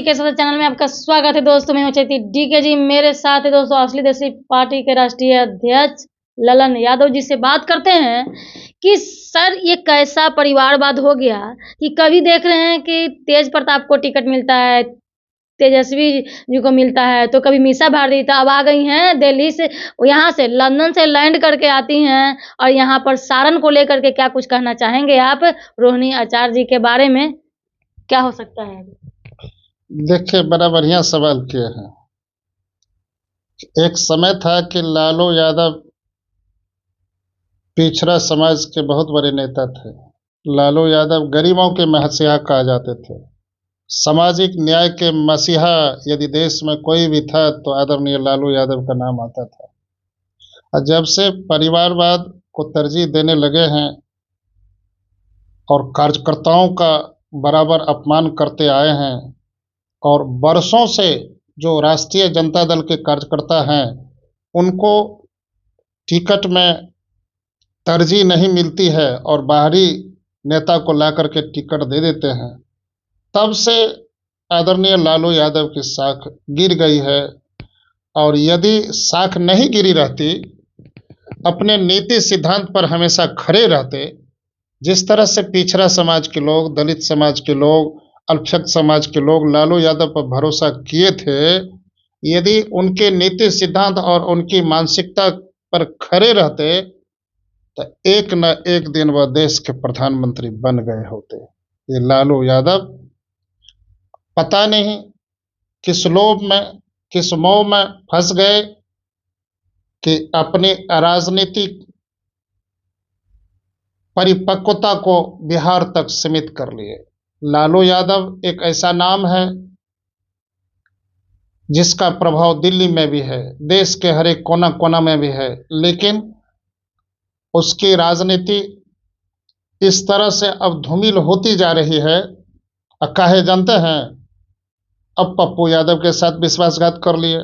के साथ चैनल में आपका स्वागत है दोस्तों। मैं हूं चैती डीके जी। मेरे साथ है दोस्तों असली देशी पार्टी के राष्ट्रीय अध्यक्ष ललन यादव जी से बात करते हैं कि सर ये कैसा परिवारवाद हो गया कि कभी देख रहे हैं कि तेज प्रताप को टिकट मिलता है, तेजस्वी जी को मिलता है, तो कभी मीसा भारती तो अब आ गई हैं दिल्ली से, यहाँ से लंदन से लैंड करके आती हैं और यहाँ पर सारण को लेकर के क्या कुछ कहना चाहेंगे आप रोहिणी आचार्य जी के बारे में? क्या हो सकता है? देखिए, बड़ा बढ़िया सवाल किए हैं। एक समय था कि लालू यादव पिछड़ा समाज के बहुत बड़े नेता थे। लालू यादव गरीबों के मसीहा कहा जाते थे। सामाजिक न्याय के मसीहा यदि देश में कोई भी था तो आदरणीय लालू यादव का नाम आता था। और जब से परिवारवाद को तरजीह देने लगे हैं और कार्यकर्ताओं का बराबर अपमान करते आए हैं और बरसों से जो राष्ट्रीय जनता दल के कार्यकर्ता हैं उनको टिकट में तरजीह नहीं मिलती है और बाहरी नेता को ला करके टिकट दे देते हैं, तब से आदरणीय लालू यादव की साख गिर गई है। और यदि साख नहीं गिरी रहती, अपने नीति सिद्धांत पर हमेशा खड़े रहते, जिस तरह से पिछड़ा समाज के लोग, दलित समाज के लोग, अल्पसंख्यक समाज के लोग लालू यादव पर भरोसा किए थे, यदि उनके नीति सिद्धांत और उनकी मानसिकता पर खड़े रहते तो एक न एक दिन वह देश के प्रधानमंत्री बन गए होते। ये लालू यादव पता नहीं किस लोभ में, किस मोह में फंस गए कि अपनी राजनीतिक परिपक्वता को बिहार तक सीमित कर लिए। लालू यादव एक ऐसा नाम है जिसका प्रभाव दिल्ली में भी है, देश के हर एक कोना कोना में भी है, लेकिन उसकी राजनीति इस तरह से अब धूमिल होती जा रही है। काहे जानते हैं? अब पप्पू यादव के साथ विश्वासघात कर लिए,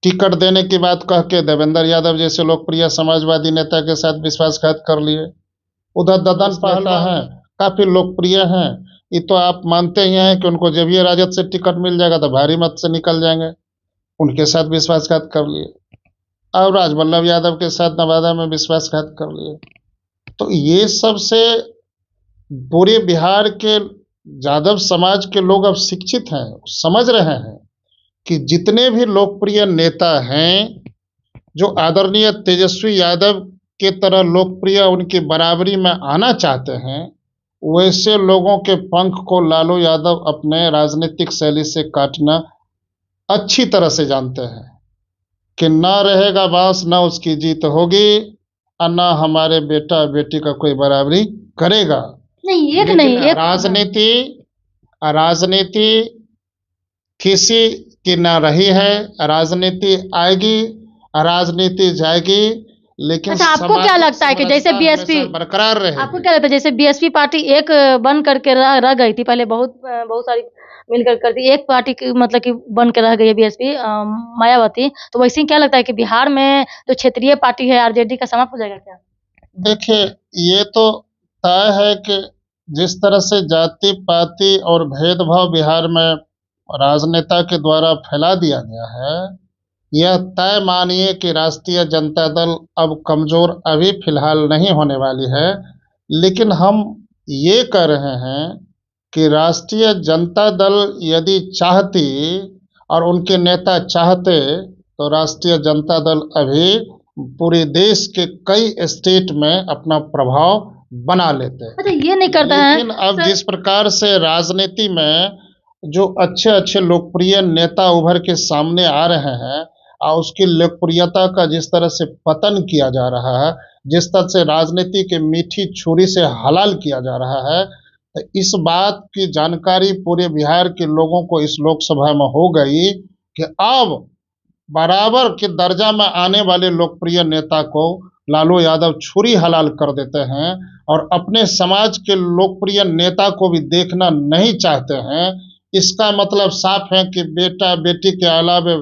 टिकट देने की बात कह के देवेंद्र यादव जैसे लोकप्रिय समाजवादी नेता के साथ विश्वासघात कर लिए। उधर ददन पहलवान है, काफी लोकप्रिय हैं, ये तो आप मानते ही हैं कि उनको जब ये राजद से टिकट मिल जाएगा तो भारी मत से निकल जाएंगे, उनके साथ विश्वासघात कर लिए। और राजवल्लभ यादव के साथ नवादा में विश्वासघात कर लिए। तो ये सब से पूरे बिहार के यादव समाज के लोग अब शिक्षित हैं, समझ रहे हैं कि जितने भी लोकप्रिय नेता हैं जो आदरणीय तेजस्वी यादव के तरह लोकप्रिय उनकी बराबरी में आना चाहते हैं, वैसे लोगों के पंख को लालू यादव अपने राजनीतिक शैली से काटना अच्छी तरह से जानते हैं कि ना रहेगा बांस ना उसकी जीत होगी और ना हमारे बेटा बेटी का कोई बराबरी करेगा। नहीं, एक नहीं, एक राजनीति किसी की ना रही है, राजनीति आएगी, राजनीति जाएगी, लेकिन अच्छा, आपको क्या लगता है कि जैसे बीएसपी बरकरार रहे? आपको क्या लगता है जैसे बीएसपी पार्टी एक बन करके रह गई थी, पहले बहुत सारी मिलकर करती, एक पार्टी की मतलब कि बन के रह गई है बीएसपी मायावती, तो वैसे ही क्या लगता है कि बिहार में जो क्षेत्रीय पार्टी है आरजेडी का समाप्त हो जाएगा क्या? देखिए, ये तो तय है कि जिस तरह से जाति पाति और भेदभाव बिहार में राजनेता के द्वारा फैला दिया गया है, यह तय मानिए कि राष्ट्रीय जनता दल अब कमजोर अभी फिलहाल नहीं होने वाली है। लेकिन हम ये कह रहे हैं कि राष्ट्रीय जनता दल यदि चाहती और उनके नेता चाहते तो राष्ट्रीय जनता दल अभी पूरे देश के कई स्टेट में अपना प्रभाव बना लेते हैं। अच्छा, ये नहीं करता है। लेकिन अब जिस प्रकार से राजनीति में जो अच्छे अच्छे लोकप्रिय नेता उभर के सामने आ रहे हैं और उसकी लोकप्रियता का जिस तरह से पतन किया जा रहा है, जिस तरह से राजनीति के मीठी छुरी से हलाल किया जा रहा है, तो इस बात की जानकारी पूरे बिहार के लोगों को इस लोकसभा में हो गई कि अब बराबर के दर्जा में आने वाले लोकप्रिय नेता को लालू यादव छुरी हलाल कर देते हैं और अपने समाज के लोकप्रिय नेता को भी देखना नहीं चाहते हैं। इसका मतलब साफ है कि बेटा बेटी के अलावा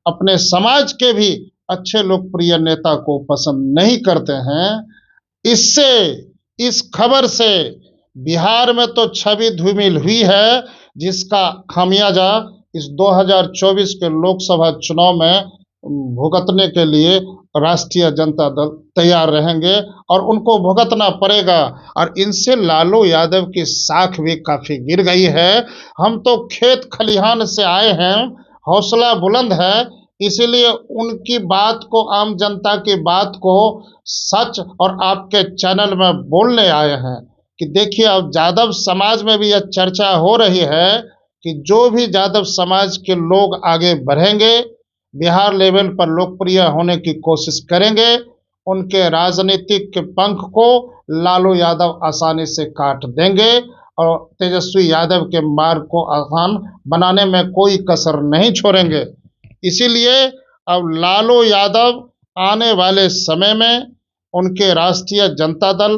अपने समाज के भी अच्छे लोकप्रिय नेता को पसंद नहीं करते हैं। इससे, इस खबर से बिहार में तो छवि धूमिल हुई है, जिसका खामियाजा इस 2024 के लोकसभा चुनाव में भुगतने के लिए राष्ट्रीय जनता दल तैयार रहेंगे और उनको भुगतना पड़ेगा। और इनसे लालू यादव की साख भी काफी गिर गई है। हम तो खेत खलिहान से आए हैं, हौसला बुलंद है, इसीलिए उनकी बात को, आम जनता की बात को सच और आपके चैनल में बोलने आए हैं कि देखिए, अब यादव समाज में भी यह चर्चा हो रही है कि जो भी यादव समाज के लोग आगे बढ़ेंगे, बिहार लेवल पर लोकप्रिय होने की कोशिश करेंगे, उनके राजनीतिक के पंख को लालू यादव आसानी से काट देंगे और तेजस्वी यादव के मार्ग को आसान बनाने में कोई कसर नहीं छोड़ेंगे। इसीलिए अब लालू यादव आने वाले समय में उनके राष्ट्रीय जनता दल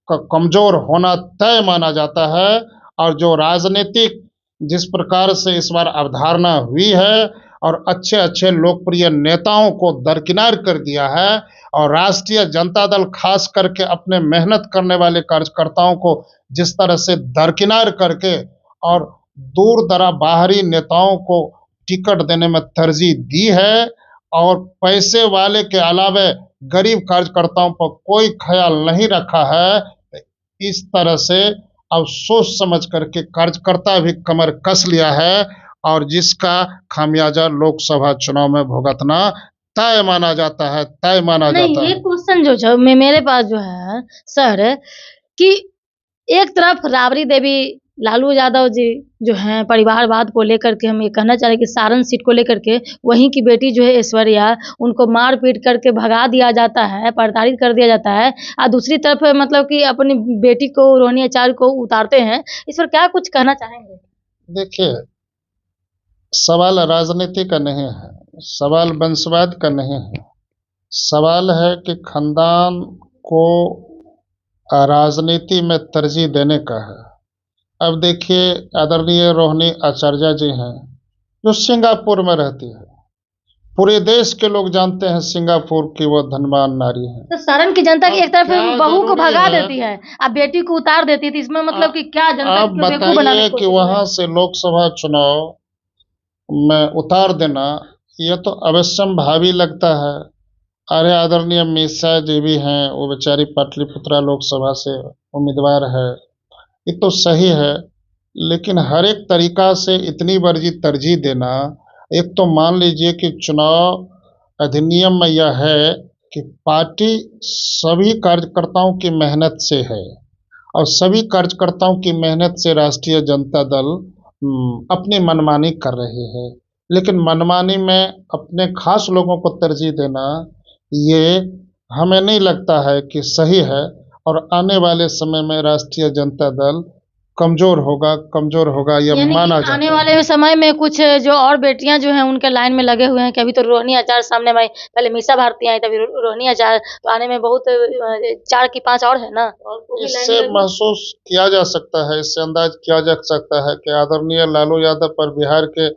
का कमजोर होना तय माना जाता है। और जो राजनीतिक जिस प्रकार से इस बार अवधारणा हुई है और अच्छे अच्छे लोकप्रिय नेताओं को दरकिनार कर दिया है, और राष्ट्रीय जनता दल खास करके अपने मेहनत करने वाले कार्यकर्ताओं को जिस तरह से दरकिनार करके और दूर दराज बाहरी नेताओं को टिकट देने में तरजीह दी है और पैसे वाले के अलावा गरीब कार्यकर्ताओं पर कोई ख्याल नहीं रखा है, इस तरह से अब सोच समझ करके कार्यकर्ता भी कमर कस लिया है और जिसका खामियाजा लोकसभा चुनाव में भुगतना तय माना जाता है, तय माना जाता नहीं, है। एक क्वेश्चन जो मेरे पास जो है सर, कि एक तरफ राबड़ी देवी लालू यादव जी जो हैं परिवारवाद को लेकर के हम ये कहना चाह रहे हैं कि सारण सीट को लेकर के वहीं की बेटी जो है ऐश्वर्या, उनको मार पीट करके भगा दिया जाता है, प्रताड़ित कर दिया जाता है, और दूसरी तरफ मतलब कि अपनी बेटी को, रोहिणी आचार्य को उतारते हैं। इस पर क्या कुछ कहना चाहेंगे? देखिए, सवाल राजनीति का नहीं है, सवाल वंशवाद का नहीं है, सवाल है कि खानदान को राजनीति में तरजीह देने का है। अब देखिए, आदरणीय रोहिणी आचार्य जी हैं जो सिंगापुर में रहती है, पूरे देश के लोग जानते हैं सिंगापुर की वो धनवान नारी है। तो सारण की जनता की एक तरफ क्या बहू को जरूरी भगा है? देती है, अब बेटी को उतार देती है, तो इसमें मतलब कि क्या जनता आप को बेवकूफ बनाने बताइए की कि कोशिश वहां है? से लोकसभा चुनाव में उतार देना ये तो अवश्यंभावी लगता है। अरे आदरणीय मिश्रा जी भी हैं, वो बेचारी पाटलिपुत्रा लोकसभा से उम्मीदवार है, ये तो सही है, लेकिन हर एक तरीका से इतनी बड़ी तरजीह देना, एक तो मान लीजिए कि चुनाव अधिनियम में यह है कि पार्टी सभी कार्यकर्ताओं की मेहनत से है और सभी कार्यकर्ताओं की मेहनत से राष्ट्रीय जनता दल अपनी मनमानी कर रही है, लेकिन मनमानी में अपने खास लोगों को तरजीह देना ये हमें नहीं लगता है कि सही है। और आने वाले समय में राष्ट्रीय जनता दल कमजोर होगा यह यानी माना कि जाता आने है। वाले समय में कुछ जो और बेटियां जो हैं उनके लाइन में लगे हुए हैं कि अभी तो रोहिणी आचार्य सामने में आई, पहले मीसा भारती आई, तभी रोहिणी आचार्य, तो आने में बहुत 4 की 5 और है ना, और वो भी लाइन इससे में लगी। महसूस किया जा सकता है, इससे अंदाज किया जा सकता है कि आदरणीय लालू यादव पर बिहार के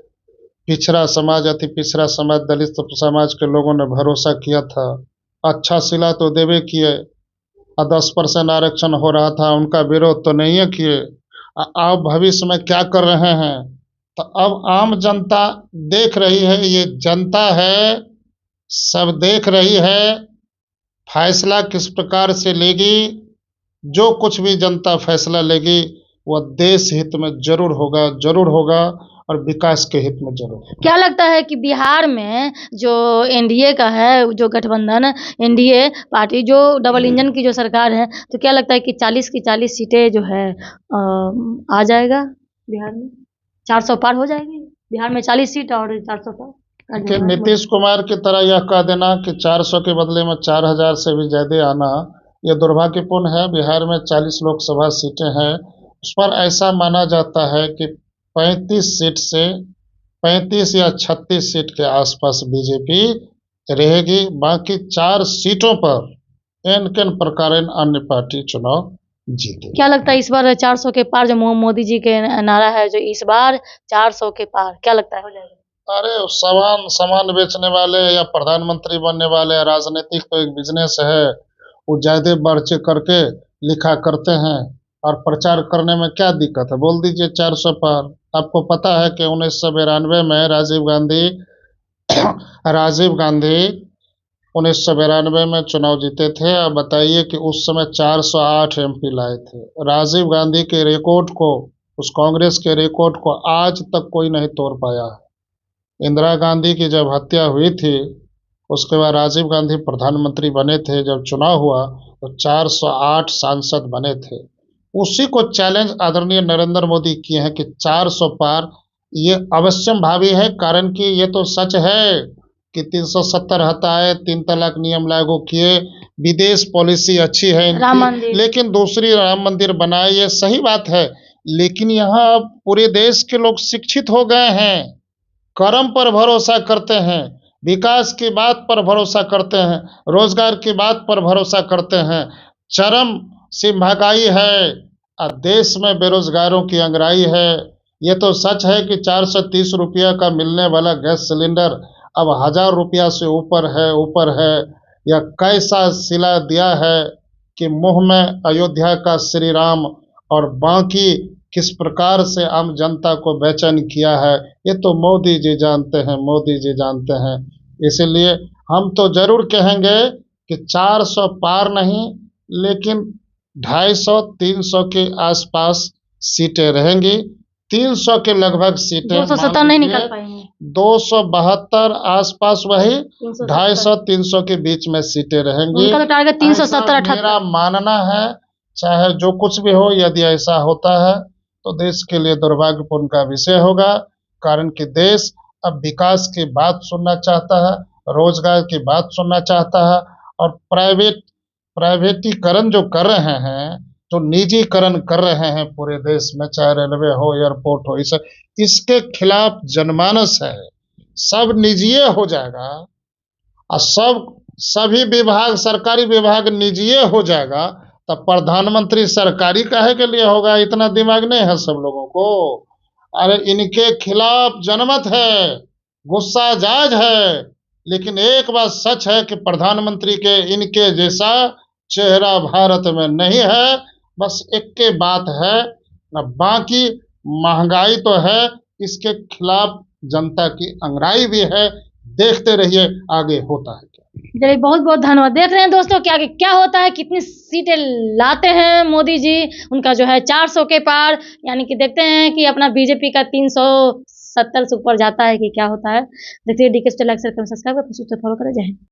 पिछड़ा समाज, अति पिछड़ा समाज, दलित समाज के लोगों ने भरोसा किया था, अच्छा सिला तो देवे किए, 10% आरक्षण हो रहा था, उनका विरोध तो नहीं किए। अब भविष्य में क्या कर रहे हैं, तो अब आम जनता देख रही है, ये जनता है, सब देख रही है, फैसला किस प्रकार से लेगी। जो कुछ भी जनता फैसला लेगी वह देश हित में जरूर होगा और विकास के हित में जरूर होगा। क्या लगता है कि बिहार में जो एनडीए का है, जो गठबंधन एनडीए पार्टी, जो डबल इंजन की जो सरकार है, तो क्या लगता है कि 40 की 40 सीटें जो है आ जाएगा बिहार में? 400 पार हो जाएगी बिहार में, 40 सीट और 400 पार? कि नीतीश कुमार की तरह यह कह देना कि 400 के बदले में 4000 से भी ज्यादा आना, यह दुर्भाग्यपूर्ण है। बिहार में 40 लोकसभा सीटें हैं, उस पर ऐसा माना जाता है कि 35 सीट से 35 या 36 सीट के आसपास बीजेपी रहेगी, बाकी 4 सीटों पर एन केन प्रकार अन्य पार्टी चुनाव जीते। क्या लगता है इस बार 400 के पार, जो मोदी जी के नारा है, जो इस बार 400 के पार, क्या लगता है हो जाएगा? अरे सामान बेचने वाले या प्रधानमंत्री बनने वाले, राजनीतिक तो एक बिजनेस है, वो ज्यादा बढ़ चढ़ करके लिखा करते हैं और प्रचार करने में क्या दिक्कत है, बोल दीजिए 400 पार। आपको पता है कि 1992 में राजीव गांधी 1992 में चुनाव जीते थे। अब बताइए कि उस समय 408 एमपी लाए थे। राजीव गांधी के रिकॉर्ड को, उस कांग्रेस के रिकॉर्ड को आज तक कोई नहीं तोड़ पाया है। इंदिरा गांधी की जब हत्या हुई थी, उसके बाद राजीव गांधी प्रधानमंत्री बने थे। जब चुनाव हुआ तो 408 सांसद बने थे। उसी को चैलेंज आदरणीय नरेंद्र मोदी किए हैं कि 400 पार। ये अवश्यम भावी है, कारण कि ये तो सच है कि 370 हटाए, 3 तलाक नियम लागू किए, विदेश पॉलिसी अच्छी है राम इनकी, मंदिर, लेकिन दूसरी राम मंदिर बनाए, ये सही बात है। लेकिन यहाँ अब पूरे देश के लोग शिक्षित हो गए हैं, कर्म पर भरोसा करते हैं, विकास की बात पर भरोसा करते हैं, रोजगार की बात पर भरोसा करते हैं। चरम सी महंगाई है और देश में बेरोजगारों की अंगड़ाई है। ये तो सच है कि 430 रुपया का मिलने वाला गैस सिलेंडर अब 1000 रुपया से ऊपर है। यह कैसा सिला दिया है कि मुंह में अयोध्या का श्री राम और बाकी किस प्रकार से आम जनता को बेचैन किया है, ये तो मोदी जी जानते हैं, मोदी जी जानते हैं। इसीलिए हम तो जरूर कहेंगे कि 400 पार नहीं, लेकिन 250-300 के आसपास सीटें रहेंगी। 300 के लगभग सीटें 270 नहीं निकल पाएंगे। 272 आसपास, वही 370 250-300 के बीच में सीटें रहेंगी। उनका तो टारगेट 370-78 मेरा मानना है। चाहे जो कुछ भी हो, यदि ऐसा होता है तो देश के लिए दुर्भाग्यपूर्ण का विषय होगा, कारण कि देश अब विकास की बात सुनना चाहता है, रोजगार की बात सुनना चाहता है। और प्राइवेटीकरण जो कर रहे हैं, जो निजीकरण कर रहे हैं पूरे देश में, चाहे रेलवे हो, एयरपोर्ट हो, इसके खिलाफ जनमानस है। सब निजीय हो जाएगा और सभी विभाग, सरकारी विभाग निजीय हो जाएगा, तब प्रधानमंत्री सरकारी काहे के लिए होगा? इतना दिमाग नहीं है सब लोगों को। अरे इनके खिलाफ जनमत है, गुस्सा जायज है, लेकिन एक बात सच है कि प्रधानमंत्री के इनके जैसा चेहरा भारत में नहीं है। बस एक के बात है, बाकी महंगाई तो है, इसके खिलाफ जनता की अंगड़ाई भी है। देखते रहिए आगे होता है क्या। चलिए, बहुत बहुत धन्यवाद। देख रहे हैं दोस्तों कि आगे क्या होता है, कितनी सीटें लाते हैं मोदी जी। उनका जो है 400 के पार, यानी कि देखते हैं कि अपना बीजेपी का 370 से ऊपर जाता है कि क्या होता है। देखिए, डीके लाइक शेयर करें, सब्सक्राइब करें, फॉलो करें। जय हिंद।